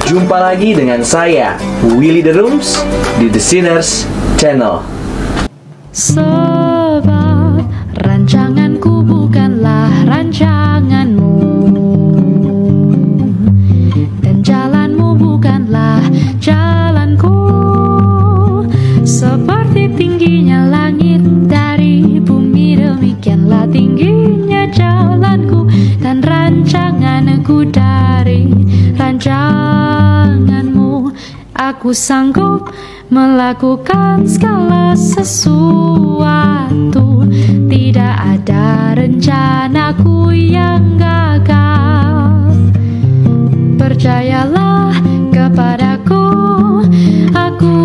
Jumpa lagi dengan saya, Willy The Rooms, di The Sinners Channel. Sebab rancanganku bukanlah rancanganmu, dan jalanmu bukanlah jalanku. Seperti tingginya langit dari bumi, demikianlah tingginya jalanku dan rancanganku dari rancanganmu. Aku sanggup melakukan segala sesuatu, tidak ada rencanaku yang gagal. Percayalah kepadaku, aku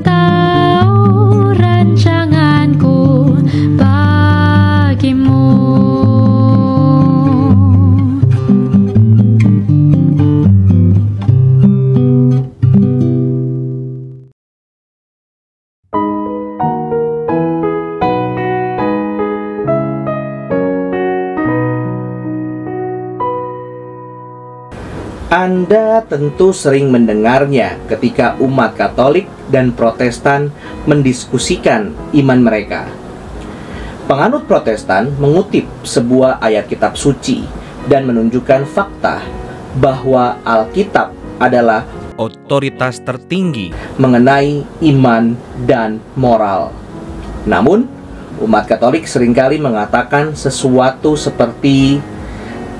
tahu rancanganku bagimu. Anda tentu sering mendengarnya ketika umat Katolik dan Protestan mendiskusikan iman mereka. Penganut Protestan mengutip sebuah ayat kitab suci dan menunjukkan fakta bahwa Alkitab adalah otoritas tertinggi mengenai iman dan moral. Namun, umat Katolik seringkali mengatakan sesuatu seperti,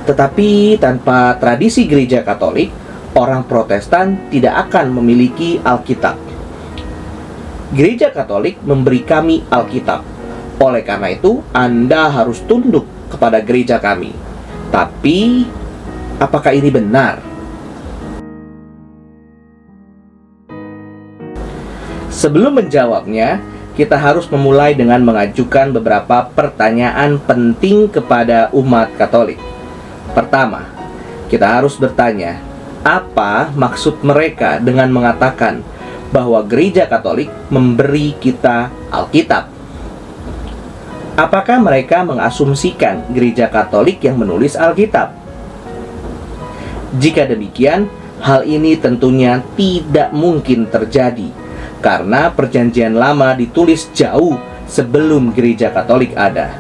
tetapi tanpa tradisi gereja Katolik, orang Protestan tidak akan memiliki Alkitab. Gereja Katolik memberi kami Alkitab. Oleh karena itu, Anda harus tunduk kepada gereja kami. Tapi, apakah ini benar? Sebelum menjawabnya, kita harus memulai dengan mengajukan beberapa pertanyaan penting kepada umat Katolik. Pertama, kita harus bertanya, apa maksud mereka dengan mengatakan bahwa gereja Katolik memberi kita Alkitab? Apakah mereka mengasumsikan gereja Katolik yang menulis Alkitab? Jika demikian, hal ini tentunya tidak mungkin terjadi, karena Perjanjian Lama ditulis jauh sebelum gereja Katolik ada.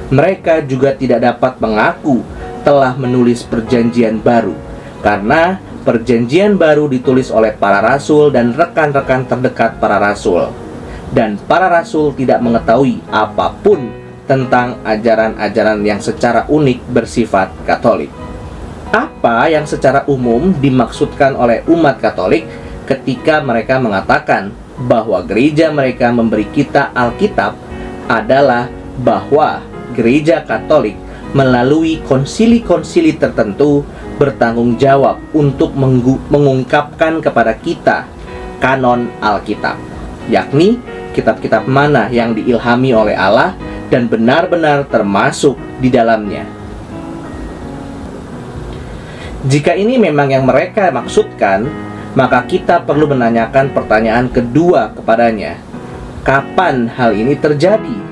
Mereka juga tidak dapat mengaku telah menulis Perjanjian Baru, karena Perjanjian Baru ditulis oleh para rasul dan rekan-rekan terdekat para rasul, dan para rasul tidak mengetahui apapun tentang ajaran-ajaran yang secara unik bersifat Katolik. Apa yang secara umum dimaksudkan oleh umat Katolik ketika mereka mengatakan bahwa gereja mereka memberi kita Alkitab adalah bahwa gereja Katolik melalui konsili-konsili tertentu bertanggung jawab untuk mengungkapkan kepada kita kanon Alkitab, yakni kitab-kitab mana yang diilhami oleh Allah dan benar-benar termasuk di dalamnya. Jika ini memang yang mereka maksudkan, maka kita perlu menanyakan pertanyaan kedua kepadanya, kapan hal ini terjadi?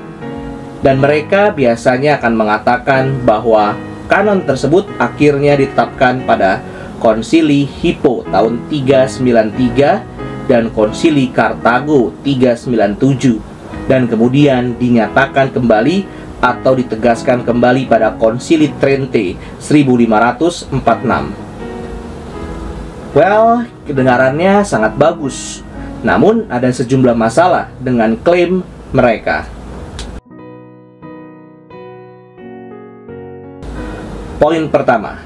Dan mereka biasanya akan mengatakan bahwa kanon tersebut akhirnya ditetapkan pada Konsili Hippo tahun 393 dan Konsili Kartago 397, dan kemudian dinyatakan kembali atau ditegaskan kembali pada Konsili Trente 1546. Well, kedengarannya sangat bagus, namun ada sejumlah masalah dengan klaim mereka. Poin pertama,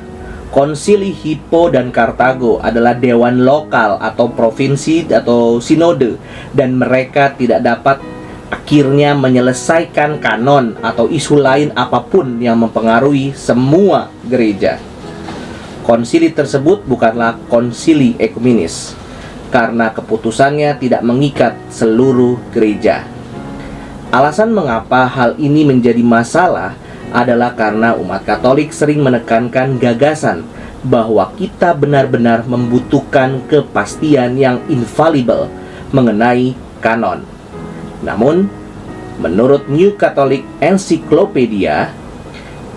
Konsili Hippo dan Kartago adalah dewan lokal atau provinsi atau sinode, dan mereka tidak dapat akhirnya menyelesaikan kanon atau isu lain apapun yang mempengaruhi semua gereja. Konsili tersebut bukanlah konsili ekumenis, karena keputusannya tidak mengikat seluruh gereja. Alasan mengapa hal ini menjadi masalah adalah karena umat Katolik sering menekankan gagasan bahwa kita benar-benar membutuhkan kepastian yang infalibel mengenai kanon. Namun, menurut New Catholic Encyclopedia,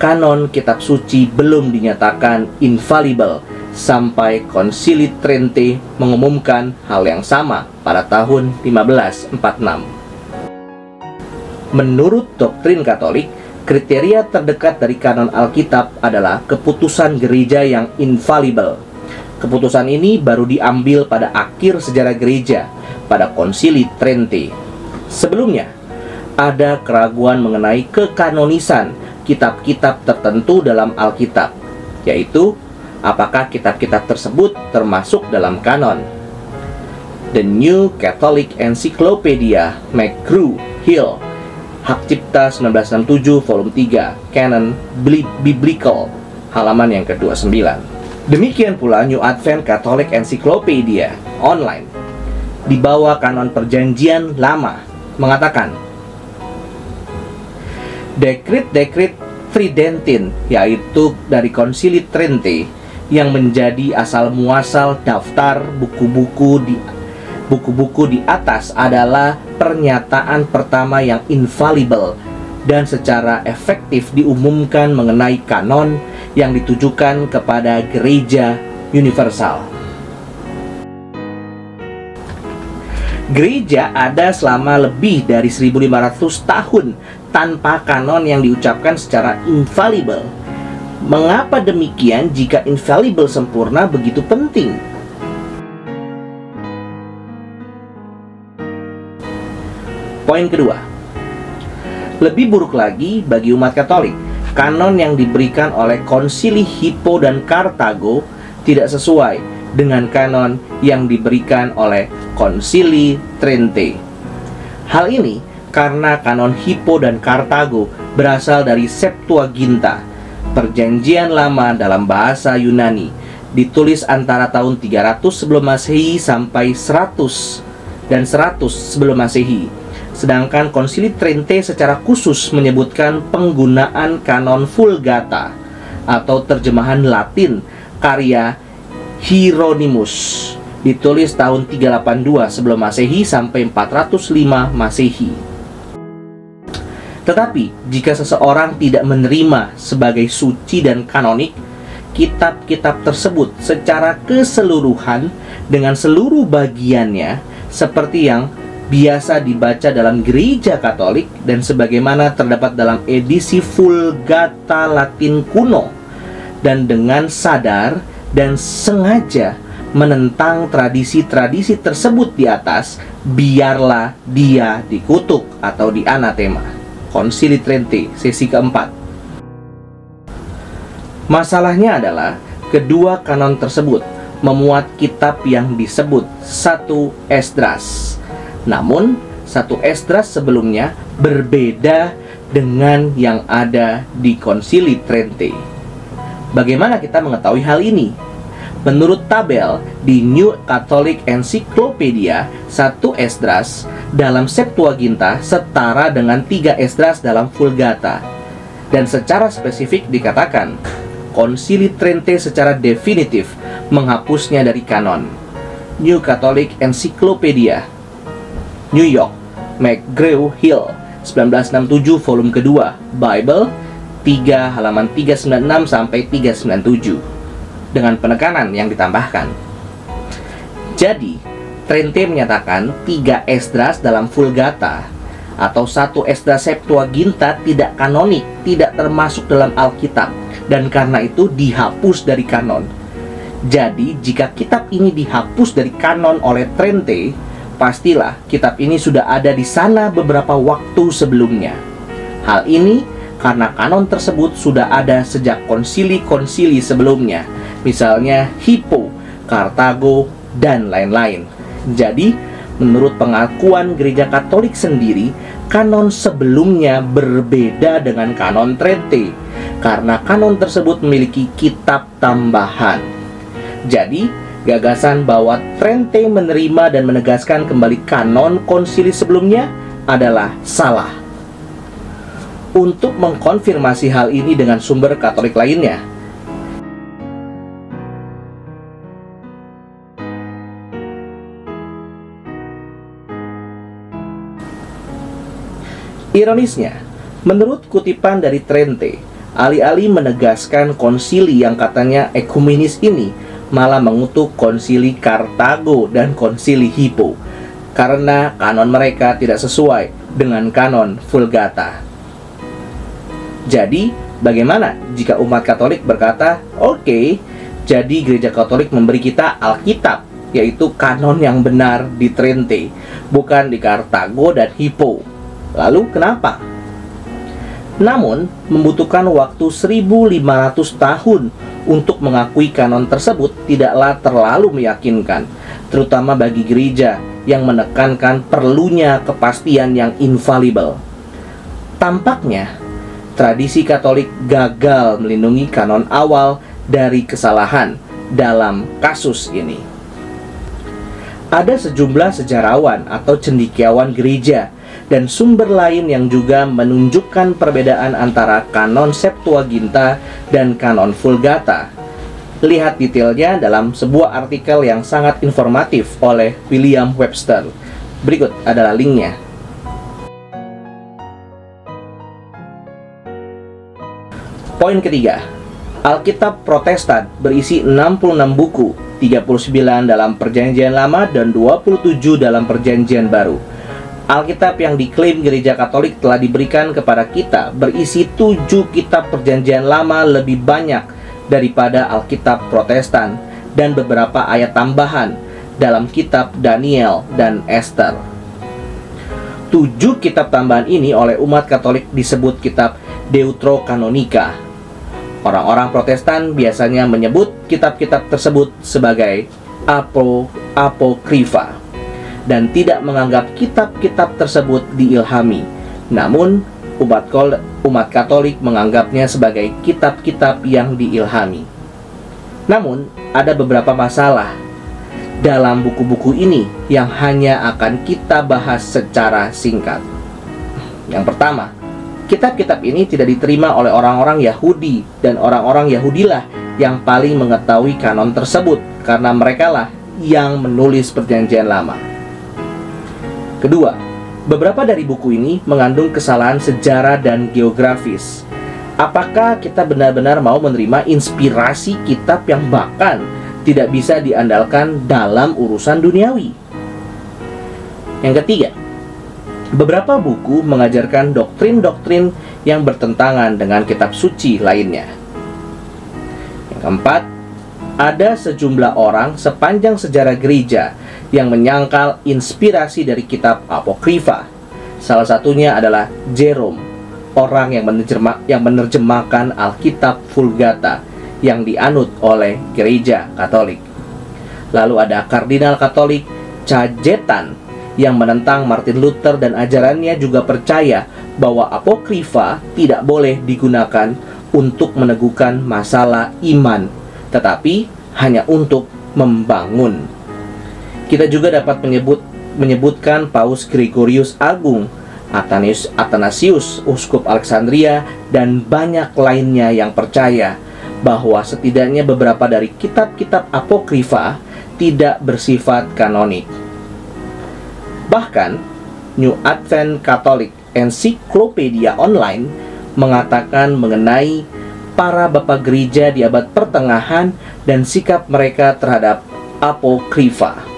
kanon kitab suci belum dinyatakan infalibel sampai Konsili Trente mengumumkan hal yang sama pada tahun 1546. Menurut doktrin Katolik, kriteria terdekat dari kanon Alkitab adalah keputusan gereja yang infalibel. Keputusan ini baru diambil pada akhir sejarah gereja, pada Konsili Trente. Sebelumnya, ada keraguan mengenai kekanonisan kitab-kitab tertentu dalam Alkitab, yaitu apakah kitab-kitab tersebut termasuk dalam kanon. The New Catholic Encyclopedia McGraw-Hill, Hak Cipta 1967, volume 3, Canon Biblical, halaman yang ke-29. Demikian pula New Advent Catholic Encyclopedia online di bawah kanon Perjanjian Lama mengatakan dekret-dekret Tridentine, yaitu dari Konsili Trente, yang menjadi asal muasal daftar buku-buku di atas adalah pernyataan pertama yang infalibel dan secara efektif diumumkan mengenai kanon yang ditujukan kepada gereja universal. Gereja ada selama lebih dari 1500 tahun tanpa kanon yang diucapkan secara infalibel. Mengapa demikian jika infalibel sempurna begitu penting? Poin kedua, lebih buruk lagi bagi umat Katolik, kanon yang diberikan oleh Konsili Hippo dan Kartago tidak sesuai dengan kanon yang diberikan oleh Konsili Trente. Hal ini karena kanon Hippo dan Kartago berasal dari Septuaginta, Perjanjian Lama dalam bahasa Yunani, ditulis antara tahun 300 sebelum Masehi sampai 100 dan 100 sebelum Masehi. Sedangkan Konsili Trente secara khusus menyebutkan penggunaan kanon Vulgata atau terjemahan Latin karya Hieronymus, ditulis tahun 382 sebelum Masehi sampai 405 Masehi. Tetapi jika seseorang tidak menerima sebagai suci dan kanonik kitab-kitab tersebut secara keseluruhan dengan seluruh bagiannya, seperti yang biasa dibaca dalam gereja Katolik dan sebagaimana terdapat dalam edisi Vulgata Latin kuno, dan dengan sadar dan sengaja menentang tradisi-tradisi tersebut di atas, biarlah dia dikutuk atau dianatema. Konsili Trente, sesi keempat. Masalahnya adalah kedua kanon tersebut memuat kitab yang disebut satu Esdras. Namun, satu Esdras sebelumnya berbeda dengan yang ada di Konsili Trente. Bagaimana kita mengetahui hal ini? Menurut tabel di New Catholic Encyclopedia, satu Esdras dalam Septuaginta setara dengan 3 Esdras dalam Vulgata. Dan secara spesifik dikatakan, Konsili Trente secara definitif menghapusnya dari kanon. New Catholic Encyclopedia, New York, McGraw-Hill, 1967, volume kedua, Bible, 3 halaman 396 sampai 397. Dengan penekanan yang ditambahkan. Jadi, Trente menyatakan 3 Esdras dalam Vulgata atau 1 Esdras Septuaginta tidak kanonik, tidak termasuk dalam Alkitab, dan karena itu dihapus dari kanon. Jadi, jika kitab ini dihapus dari kanon oleh Trente, pastilah kitab ini sudah ada di sana beberapa waktu sebelumnya. Hal ini karena kanon tersebut sudah ada sejak konsili-konsili sebelumnya, misalnya Hippo, Kartago, dan lain-lain. Jadi, menurut pengakuan gereja Katolik sendiri, kanon sebelumnya berbeda dengan kanon Trente, karena kanon tersebut memiliki kitab tambahan. Jadi, gagasan bahwa Trente menerima dan menegaskan kembali kanon konsili sebelumnya adalah salah. Untuk mengkonfirmasi hal ini dengan sumber Katolik lainnya, ironisnya, menurut kutipan dari Trente, alih-alih menegaskan konsili yang katanya ekumenis ini malah mengutuk konsili Kartago dan konsili Hippo karena kanon mereka tidak sesuai dengan kanon Vulgata. Jadi, bagaimana jika umat Katolik berkata, "Oke, jadi Gereja Katolik memberi kita Alkitab, yaitu kanon yang benar di Trente, bukan di Kartago dan Hippo." Lalu kenapa? Namun, membutuhkan waktu 1500 tahun untuk mengakui kanon tersebut tidaklah terlalu meyakinkan, terutama bagi gereja yang menekankan perlunya kepastian yang infalibel. Tampaknya, tradisi Katolik gagal melindungi kanon awal dari kesalahan dalam kasus ini. Ada sejumlah sejarawan atau cendekiawan gereja dan sumber lain yang juga menunjukkan perbedaan antara kanon Septuaginta dan kanon Vulgata. Lihat detailnya dalam sebuah artikel yang sangat informatif oleh William Webster. Berikut adalah linknya. Poin ketiga, Alkitab Protestan berisi 66 buku, 39 dalam Perjanjian Lama dan 27 dalam Perjanjian Baru. Alkitab yang diklaim Gereja Katolik telah diberikan kepada kita berisi 7 kitab Perjanjian Lama lebih banyak daripada Alkitab Protestan dan beberapa ayat tambahan dalam kitab Daniel dan Esther. 7 kitab tambahan ini oleh umat Katolik disebut kitab Deuterokanonika. Orang-orang Protestan biasanya menyebut kitab-kitab tersebut sebagai apokrifa dan tidak menganggap kitab-kitab tersebut diilhami. Namun, umat Katolik menganggapnya sebagai kitab-kitab yang diilhami. Namun, ada beberapa masalah dalam buku-buku ini yang hanya akan kita bahas secara singkat. Yang pertama, kitab-kitab ini tidak diterima oleh orang-orang Yahudi, dan orang-orang Yahudilah yang paling mengetahui kanon tersebut karena merekalah yang menulis Perjanjian Lama. Kedua, beberapa dari buku ini mengandung kesalahan sejarah dan geografis. Apakah kita benar-benar mau menerima inspirasi kitab yang bahkan tidak bisa diandalkan dalam urusan duniawi? Yang ketiga, beberapa buku mengajarkan doktrin-doktrin yang bertentangan dengan kitab suci lainnya. Yang keempat, ada sejumlah orang sepanjang sejarah gereja yang menyangkal inspirasi dari kitab apokrifa. Salah satunya adalah Jerome, orang yang menerjemahkan Alkitab Vulgata yang dianut oleh Gereja Katolik. Lalu ada Kardinal Katolik Cajetan yang menentang Martin Luther dan ajarannya juga percaya bahwa apokrifa tidak boleh digunakan untuk meneguhkan masalah iman, tetapi hanya untuk membangun. Kita juga dapat menyebutkan Paus Gregorius Agung, Athanasius, Uskup Alexandria, dan banyak lainnya yang percaya bahwa setidaknya beberapa dari kitab-kitab apokrifa tidak bersifat kanonik. Bahkan, New Advent Catholic Encyclopedia Online mengatakan mengenai para bapak gereja di abad pertengahan dan sikap mereka terhadap apokrifa.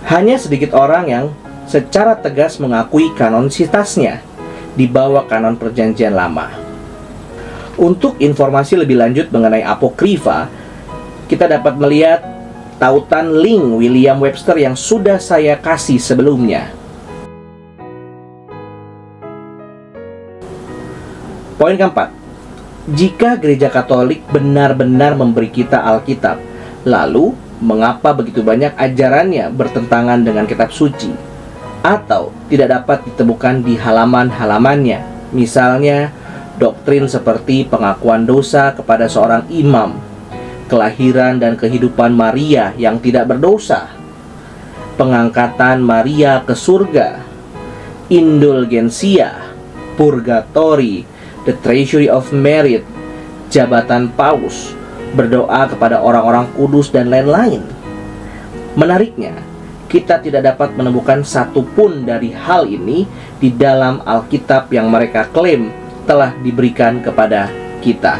Hanya sedikit orang yang secara tegas mengakui kanonisitasnya di bawah kanon Perjanjian Lama. Untuk informasi lebih lanjut mengenai apokrifa, kita dapat melihat tautan link William Webster yang sudah saya kasih sebelumnya. Poin keempat, jika Gereja Katolik benar-benar memberi kita Alkitab, lalu mengapa begitu banyak ajarannya bertentangan dengan kitab suci atau tidak dapat ditemukan di halaman-halamannya? Misalnya, doktrin seperti pengakuan dosa kepada seorang imam, kelahiran dan kehidupan Maria yang tidak berdosa, pengangkatan Maria ke surga, indulgensia, purgatori, the treasury of merit, jabatan paus, berdoa kepada orang-orang kudus, dan lain-lain. Menariknya, kita tidak dapat menemukan satupun dari hal ini di dalam Alkitab yang mereka klaim telah diberikan kepada kita.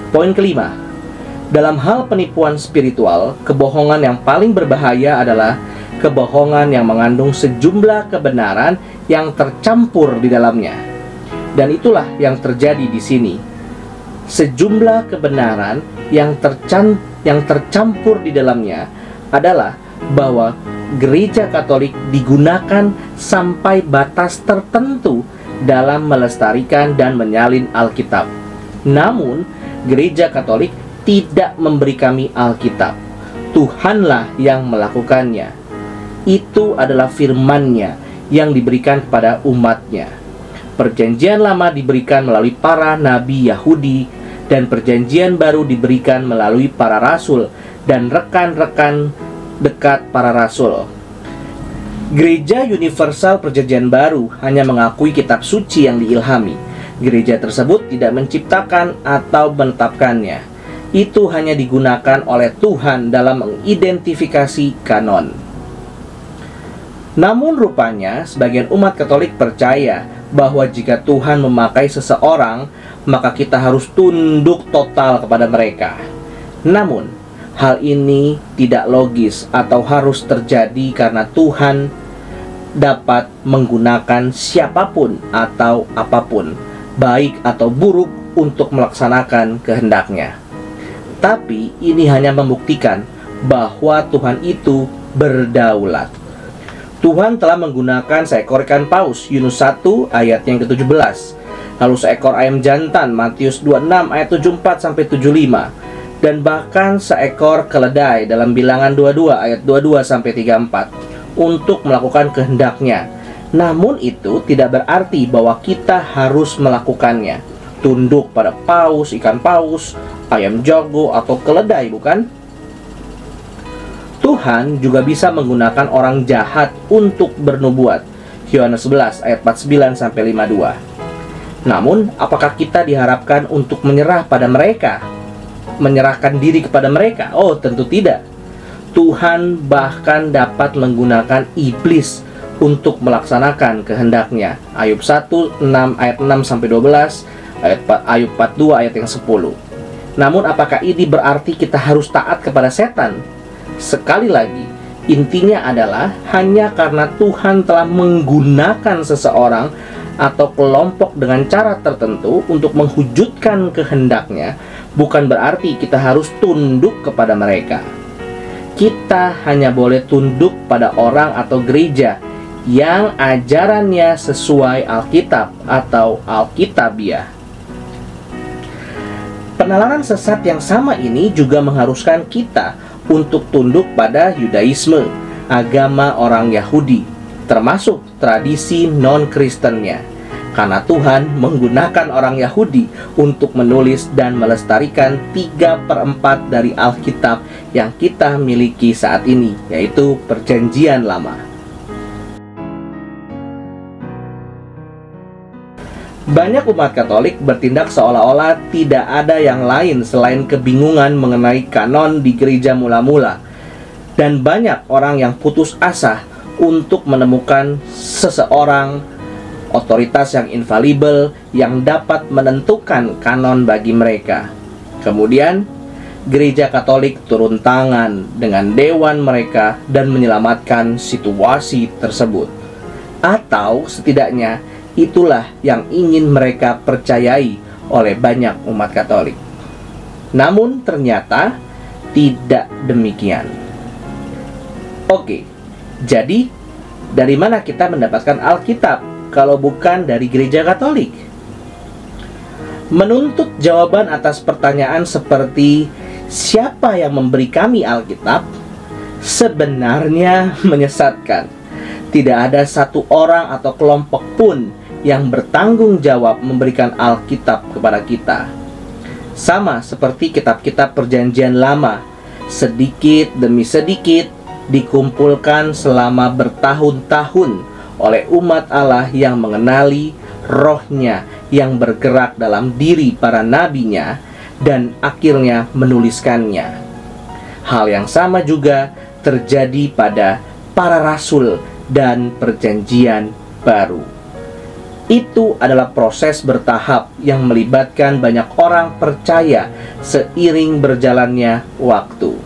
Poin kelima, dalam hal penipuan spiritual, kebohongan yang paling berbahaya adalah kebohongan yang mengandung sejumlah kebenaran yang tercampur di dalamnya. Dan itulah yang terjadi di sini. Sejumlah kebenaran yang tercampur di dalamnya adalah bahwa gereja Katolik digunakan sampai batas tertentu dalam melestarikan dan menyalin Alkitab. Namun, gereja Katolik tidak memberi kami Alkitab. Tuhanlah yang melakukannya. Itu adalah firman-Nya yang diberikan kepada umat-Nya. Perjanjian Lama diberikan melalui para nabi Yahudi, dan Perjanjian Baru diberikan melalui para rasul dan rekan-rekan dekat para rasul. Gereja Universal Perjanjian Baru hanya mengakui kitab suci yang diilhami. Gereja tersebut tidak menciptakan atau menetapkannya. Itu hanya digunakan oleh Tuhan dalam mengidentifikasi kanon. Namun rupanya sebagian umat Katolik percaya bahwa jika Tuhan memakai seseorang, maka kita harus tunduk total kepada mereka. Namun, hal ini tidak logis atau harus terjadi karena Tuhan dapat menggunakan siapapun atau apapun, baik atau buruk, untuk melaksanakan kehendak-Nya. Tapi ini hanya membuktikan bahwa Tuhan itu berdaulat. Tuhan telah menggunakan seekor ikan paus, Yunus 1 ayat yang ke-17. Lalu seekor ayam jantan, Matius 26 ayat 74-75. Dan bahkan seekor keledai dalam Bilangan 22 ayat 22-34 untuk melakukan kehendak-Nya. Namun itu tidak berarti bahwa kita harus melakukannya. Tunduk pada paus, ikan paus, ayam jago, atau keledai, bukan? Tuhan juga bisa menggunakan orang jahat untuk bernubuat. Yohanes 11 ayat 49-52. Namun, apakah kita diharapkan untuk menyerah pada mereka? Menyerahkan diri kepada mereka? Oh, tentu tidak. Tuhan bahkan dapat menggunakan iblis untuk melaksanakan kehendak-Nya. Ayub 1, 6 ayat 6-12, Ayub 42 ayat yang 10. Namun apakah ini berarti kita harus taat kepada setan? Sekali lagi, intinya adalah hanya karena Tuhan telah menggunakan seseorang atau kelompok dengan cara tertentu untuk menghujudkan kehendak-Nya, bukan berarti kita harus tunduk kepada mereka. Kita hanya boleh tunduk pada orang atau gereja yang ajarannya sesuai Alkitab atau Alkitabiah. Penalaran sesat yang sama ini juga mengharuskan kita untuk tunduk pada Yudaisme, agama orang Yahudi, termasuk tradisi non-Kristennya. Karena Tuhan menggunakan orang Yahudi untuk menulis dan melestarikan 3/4 dari Alkitab yang kita miliki saat ini, yaitu Perjanjian Lama. Banyak umat Katolik bertindak seolah-olah tidak ada yang lain selain kebingungan mengenai kanon di gereja mula-mula. Dan banyak orang yang putus asa untuk menemukan seseorang otoritas yang infalibel yang dapat menentukan kanon bagi mereka. Kemudian, gereja Katolik turun tangan dengan dewan mereka dan menyelamatkan situasi tersebut. Atau setidaknya itulah yang ingin mereka percayai oleh banyak umat Katolik. Namun ternyata tidak demikian. Oke, jadi dari mana kita mendapatkan Alkitab kalau bukan dari gereja Katolik? Menuntut jawaban atas pertanyaan seperti siapa yang memberi kami Alkitab sebenarnya menyesatkan. Tidak ada satu orang atau kelompok pun yang bertanggung jawab memberikan Alkitab kepada kita. Sama seperti kitab-kitab Perjanjian Lama, sedikit demi sedikit dikumpulkan selama bertahun-tahun oleh umat Allah yang mengenali Roh-Nya yang bergerak dalam diri para nabinya dan akhirnya menuliskannya. Hal yang sama juga terjadi pada para rasul dan Perjanjian Baru. Itu adalah proses bertahap yang melibatkan banyak orang percaya seiring berjalannya waktu.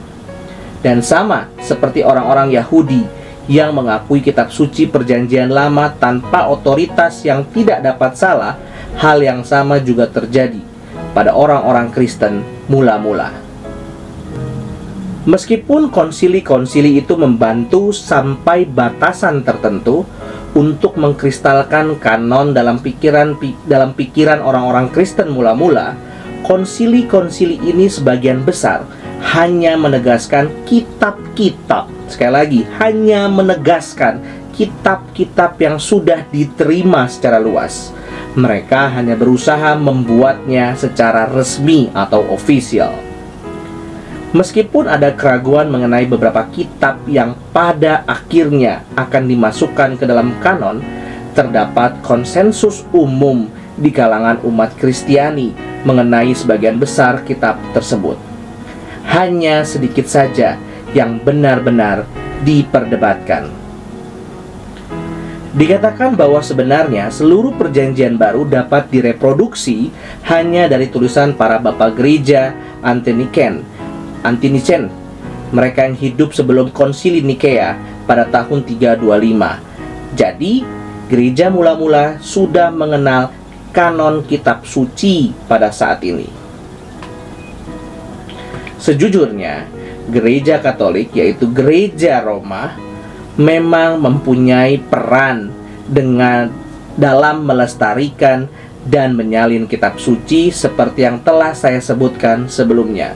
Dan sama seperti orang-orang Yahudi yang mengakui kitab suci Perjanjian Lama tanpa otoritas yang tidak dapat salah, hal yang sama juga terjadi pada orang-orang Kristen mula-mula. Meskipun konsili-konsili itu membantu sampai batasan tertentu untuk mengkristalkan kanon dalam pikiran orang-orang Kristen mula-mula, konsili-konsili ini sebagian besar hanya menegaskan kitab-kitab. Sekali lagi, hanya menegaskan kitab-kitab yang sudah diterima secara luas. Mereka hanya berusaha membuatnya secara resmi atau official. Meskipun ada keraguan mengenai beberapa kitab yang pada akhirnya akan dimasukkan ke dalam kanon, terdapat konsensus umum di kalangan umat Kristiani mengenai sebagian besar kitab tersebut. Hanya sedikit saja yang benar-benar diperdebatkan. Dikatakan bahwa sebenarnya seluruh perjanjian baru dapat direproduksi hanya dari tulisan para bapak gereja Anti-Nicene, mereka yang hidup sebelum konsili Nikea pada tahun 325. Jadi, gereja mula-mula sudah mengenal kanon kitab suci pada saat ini. Sejujurnya, gereja Katolik, yaitu gereja Roma, memang mempunyai peran dalam melestarikan dan menyalin kitab suci seperti yang telah saya sebutkan sebelumnya.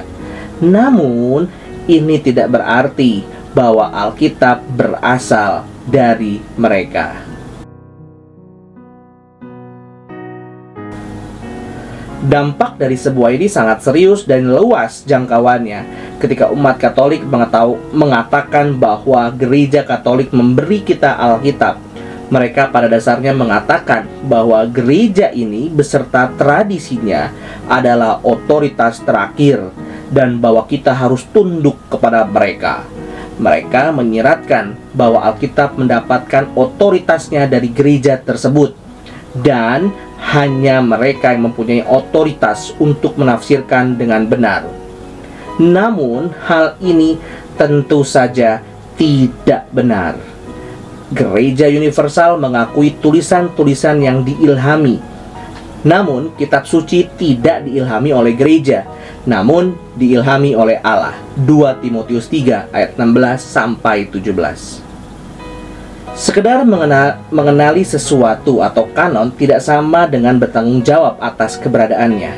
Namun, ini tidak berarti bahwa Alkitab berasal dari mereka. Dampak dari sebuah ini sangat serius dan luas jangkauannya ketika umat Katolik mengatakan bahwa gereja Katolik memberi kita Alkitab. Mereka pada dasarnya mengatakan bahwa gereja ini beserta tradisinya adalah otoritas terakhir dan bahwa kita harus tunduk kepada mereka. Mereka menyiratkan bahwa Alkitab mendapatkan otoritasnya dari gereja tersebut, dan hanya mereka yang mempunyai otoritas untuk menafsirkan dengan benar. Namun, hal ini tentu saja tidak benar. Gereja Universal mengakui tulisan-tulisan yang diilhami. Namun, kitab suci tidak diilhami oleh gereja, namun diilhami oleh Allah. 2 Timotius 3 ayat 16 sampai 17. Sekedar mengenali sesuatu atau kanon tidak sama dengan bertanggung jawab atas keberadaannya.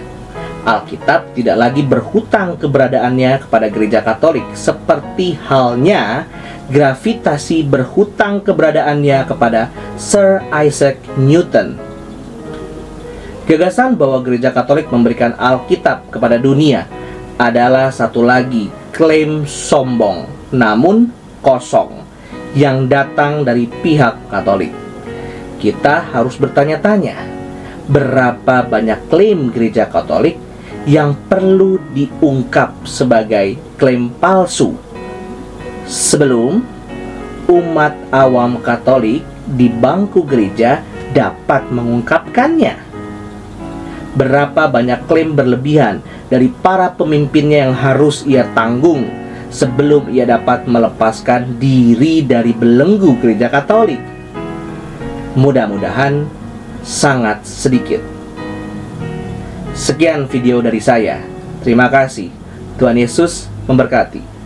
Alkitab tidak lagi berhutang keberadaannya kepada gereja Katolik, seperti halnya gravitasi berhutang keberadaannya kepada Sir Isaac Newton. Gagasan bahwa gereja Katolik memberikan Alkitab kepada dunia adalah satu lagi klaim sombong, namun kosong, yang datang dari pihak Katolik. Kita harus bertanya-tanya, berapa banyak klaim gereja Katolik yang perlu diungkap sebagai klaim palsu sebelum umat awam Katolik di bangku gereja dapat mengungkapkannya? Berapa banyak klaim berlebihan dari para pemimpinnya yang harus ia tanggung sebelum ia dapat melepaskan diri dari belenggu gereja Katolik? Mudah-mudahan sangat sedikit. Sekian video dari saya. Terima kasih. Tuhan Yesus memberkati.